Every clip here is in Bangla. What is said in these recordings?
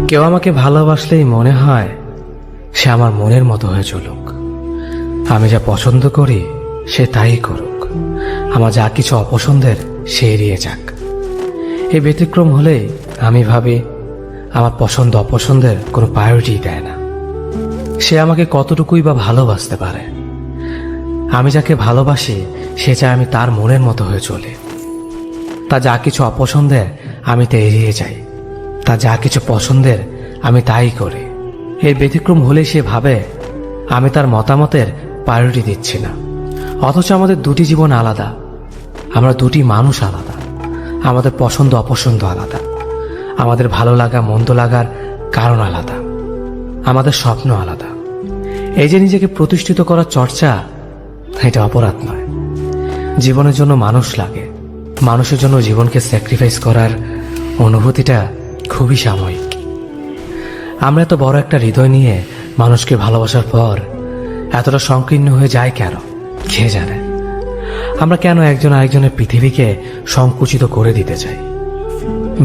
কেউ আমাকে ভালোবাসলেই মনে হয় সে আমার মনের মতো হয়ে চলুক। আমি যা পছন্দ করি সে তাই করুক, আমার যা কিছু অপছন্দের সে এড়িয়ে যাক। এই ব্যতিক্রম হলেই আমি ভাবি আমার পছন্দ অপছন্দের কোনো প্রায়োরিটি দেয় না। সে আমাকে কতটুকুই বা ভালোবাসতে পারে। আমি যাকে ভালোবাসি সে চায় আমি তার মনের মতো হয়ে চলি। তা যা কিছু অপছন্দের আমি তা এড়িয়ে যাই, তা যা কিছু পছন্দের আমি তাই করি। এর ব্যতিক্রম হলে সে ভাবে আমি তার মতামতের প্রায়োরিটি দিচ্ছি না। অথচ আমাদের দুটি জীবন আলাদা, আমরা দুটি মানুষ আলাদা, আমাদের পছন্দ অপছন্দ আলাদা, আমাদের ভালো লাগা মন্দ লাগার কারণ আলাদা, আমাদের স্বপ্ন আলাদা। এই যে নিজেকে প্রতিষ্ঠিত করার চর্চা, এটা অপরাধ নয়। জীবনের জন্য মানুষ লাগে, মানুষের জন্য জীবনকে স্যাক্রিফাইস করার অনুভূতিটা খুবই সাময়িক। আমরা এত বড় একটা হৃদয় নিয়ে মানুষকে ভালোবাসার পর এতটা সংকীর্ণ হয়ে যায় কেন, কে জানে? আমরা কেন একজন আরেকজনের পৃথিবীকে সংকুচিত করে দিতে চাই?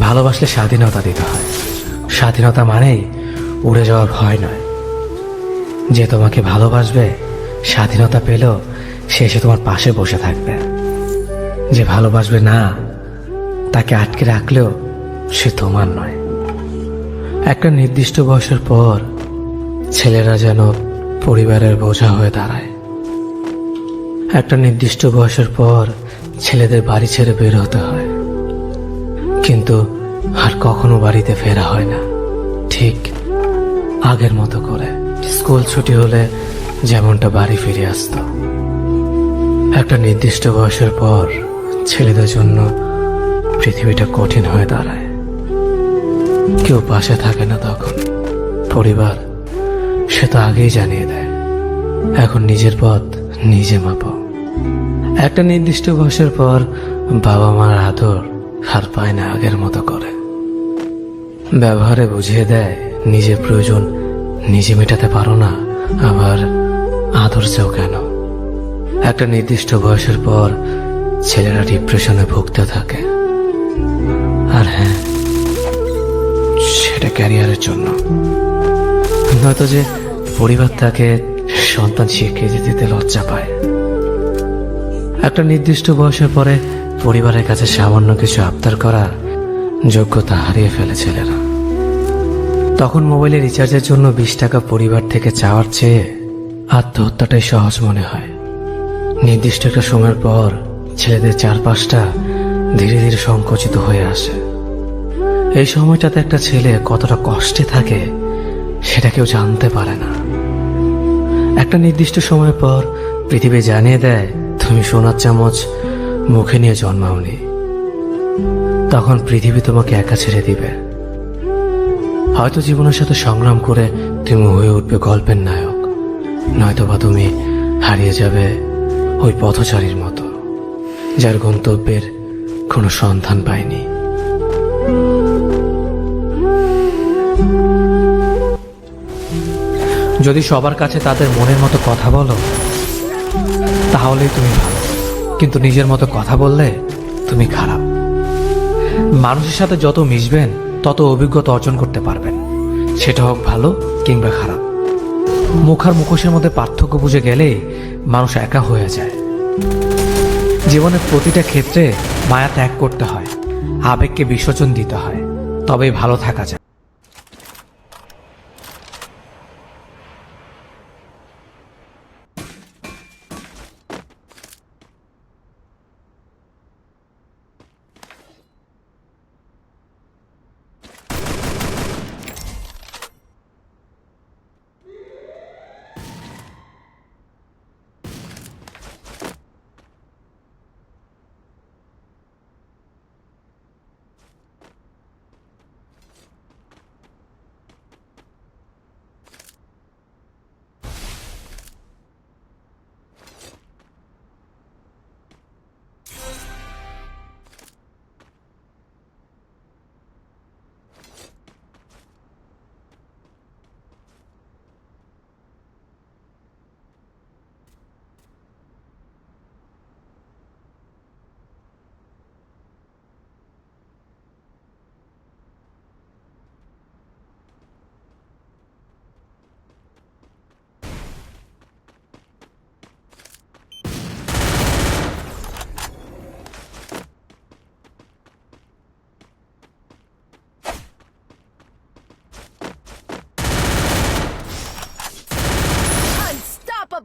ভালোবাসলে স্বাধীনতা দিতে হয়। স্বাধীনতা মানেই উড়ে যাওয়ার ভয় নয়। যে তোমাকে ভালোবাসবে স্বাধীনতা পেলেও সে এসে তোমার পাশে বসে থাকবে। যে ভালোবাসবে না, তাকে আটকে রাখলেও সে তোমার নয়। একটা নির্দিষ্ট বয়সের পর ছেলেরা যেন পরিবারের বোঝা হয়ে দাঁড়ায়। একটা নির্দিষ্ট বয়সের পর ছেলেদের বাড়ি ছেড়ে বের হতে হয়, কিন্তু আর কখনো বাড়িতে ফেরা হয় না ঠিক আগের মতো করে। স্কুল ছুটি হলে যেমনটা বাড়ি ফিরে আসতো। একটা নির্দিষ্ট বয়সের পর ছেলেদের জন্য পৃথিবীটা কঠিন হয়ে দাঁড়ায়। কেউ পাশে থাকে না তখন। পরিবার সে তো আগেই জানিয়ে দেয়, এখন নিজের পথ নিজে মাপো। একটা নির্দিষ্ট বয়সের পর বাবা মার আদর আর পায় না আগের মতো করে। ব্যবহারে বুঝিয়ে দেয় নিজের প্রয়োজন নিজে মেটাতে পারো না, আবার আদর চাও কেন? একটা নির্দিষ্ট বয়সের পর ছেলেরা ডিপ্রেশনে ভুগতে থাকে। আর হ্যাঁ, সেটা ক্যারিয়ারের জন্য, নয়তো যে পরিবার তাকে সন্তান স্বীকৃতি দিতে লজ্জা পায়। একটা নির্দিষ্ট বয়সের পরে পরিবারের কাছে সামান্য কিছু আবদার করার যোগ্যতা হারিয়ে ফেলে ছেলেরা। তখন মোবাইলে রিচার্জের জন্য 20 টাকা পরিবার থেকে চাওয়ার চেয়ে আত্মহত্যাটাই সহজ মনে হয়। নির্দিষ্ট একটা সময়ের পর ছেলেদের চারপাশটা ধীরে ধীরে সংকুচিত হয়ে আসে। এই সময়টাতে একটা ছেলে কতটা কষ্টে থাকে সেটা কেউ জানতে পারে না। একটা নির্দিষ্ট সময় পর পৃথিবী জানিয়ে দেয় তুমি সোনার চামচ মুখে নিয়ে জন্মাওনি। তখন পৃথিবী তোমাকে একা ছেড়ে দিবে। হয়তো জীবনের সাথে সংগ্রাম করে তুমি হয়ে উঠবে গল্পের নায়ক, নয়তোবা তুমি হারিয়ে যাবে ওই পথচারীর মতো যার গন্তব্যের কোনো সন্ধান পায়নি। যদি সবার কাছে তাদের মনের মতো কথা বলো তাহলেই তুমি ভালো, কিন্তু নিজের মতো কথা বললে তুমি খারাপ। মানুষের সাথে যত মিশবেন তত অভিজ্ঞতা অর্জন করতে পারবেন, সেটা হোক ভালো কিংবা খারাপ। মুখ আর মুখোশের মধ্যে পার্থক্য বুঝে গেলেই মানুষ একা হয়ে যায়। জীবনের প্রতিটা ক্ষেত্রে মায়া ত্যাগ করতে হয়, আবেগকে বিসর্জন দিতে হয়, তবেই ভালো থাকা যায়।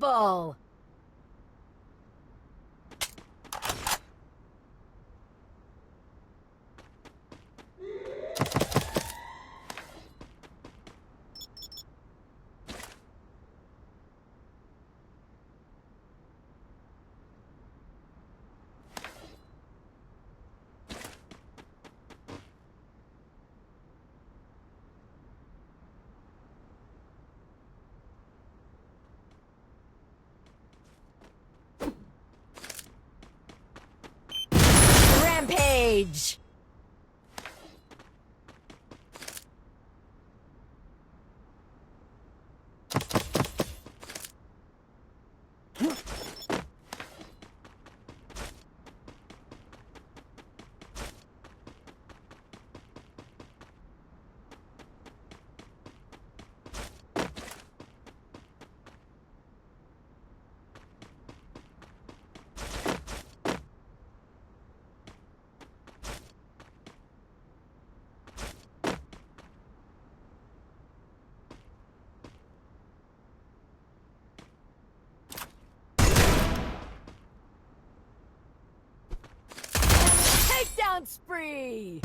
Unstoppable! Rampage! Takedown spree!